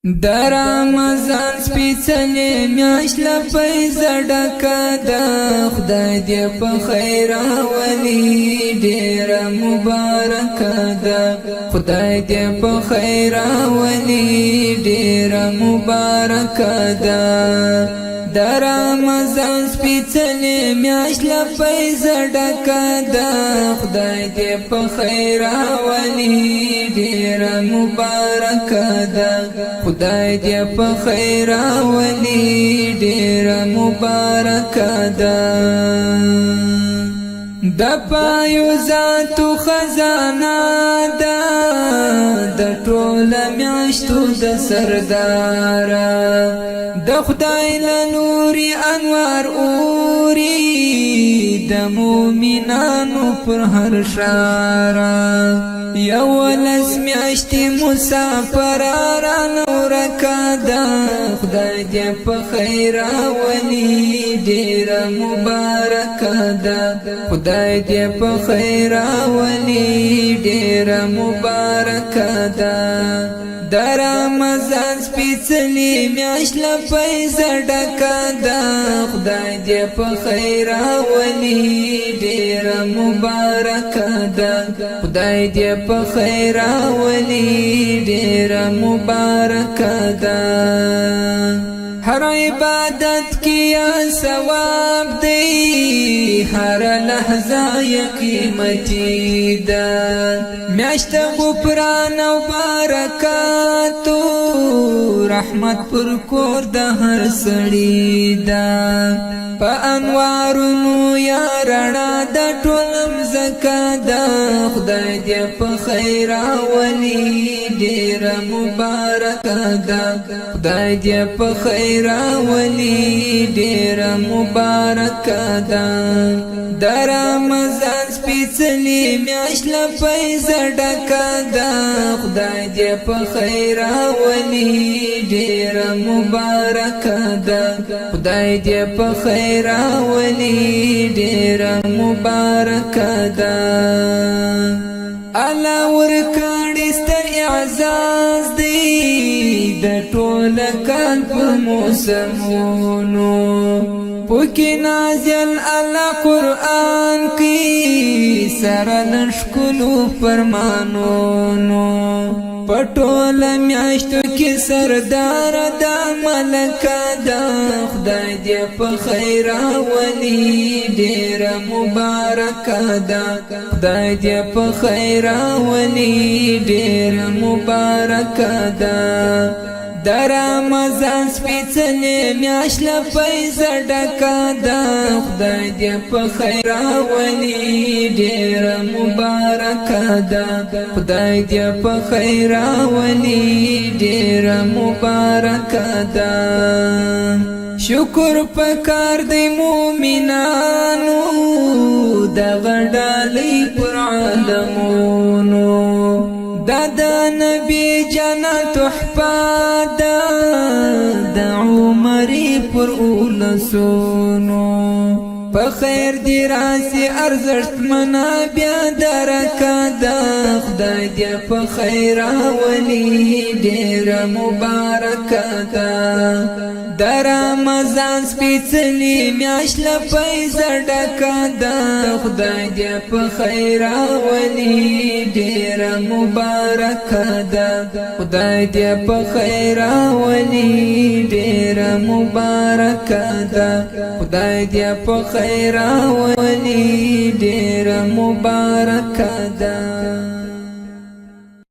د رمضان سپیڅلې میاشت له فیضه ډکه ده، خدای دې په خیر راولي، ډېره مبارکه ده. خدای دې په خیر راولي، ډېره مبارکه ده. د رمضان سپیڅلې میاشت له فیضه ډکه ده، خدای دې په خیر راولي، ډېره مبارکه ده. خدای دې په خیر راولي، ډېره مبارکه ده. د فیضاتو خزانه ده، د ټوله میاشتو د سرداره، د خدای له لوري انوار اوري، د مومنانو پر هر ښاره. یولس میاشتې مسافر رانه ورکه ده، خدای دې په خیر راولي، ډېره مبارکه ده. خدای دې په خیر راولي، ډېره مبارکه ده. د رمضان سپیڅلې میاشت له فیضه ډکه ده، خدای دې په خیر راولي، ډېره مبارکه ده. خدای دې په خیر راولي، ډېره مبارکه ده. هر عبادت کی ثواب دی، هر لحظه قیمتي ده. میاشت غفران او برکاتو، رحمت پر کور د هر سړي ده. په انوارونو یا رڼا د ټول مځکه ده، خدای دې په خیر راولي، ډېره مبارکه ده. خدای دې په خیر راولي، ډېره مبارکه ده. د رمضان سپیڅلې میاشت له فیضه ډکه ده، خدای دې په خیر راولي، ډېره مبارکه ده. خدای دې په خیر راولي، ډېره مبارکه ده. الله ورکړی ستر اعزاز دی، د ټوله کال په موسمونو، پکې نازل الله قرآن کی سره لښکلو فرمانونو. په ټوله میاشتو کې سردار د ملکه ده، خدای دې په خیر راولي، ډېره مبارکه ده. خدای دې په خیر راولي، ډېره مبارکه ده. د رمضان سپیڅلې میاشت له فیضه ډکه ده، خدای دې په خیر راولي، ډېره مبارکه ده. خدای دې په خیر راولي، ډېره مبارکه ده. شکر پکار دی مومنانو، دغه ډالۍ پر عالمونو، دا د نبی جنت تحفه ده، د عمرې پر اولسونو. په خیر دی راسي ارزښت منا بیا درکه ده، خدای دې په خیر راولي، ډېره مبارکه ده. د رمضان سپیڅلې میاشت له فیضه ډکه ده، خدای دې په خیر راولي، ډېره مبارکه ده. خدای دې په خیر راولي، ډېره مبارکه ده. خدای دې په خیر راولي، ډېره مبارکه ده.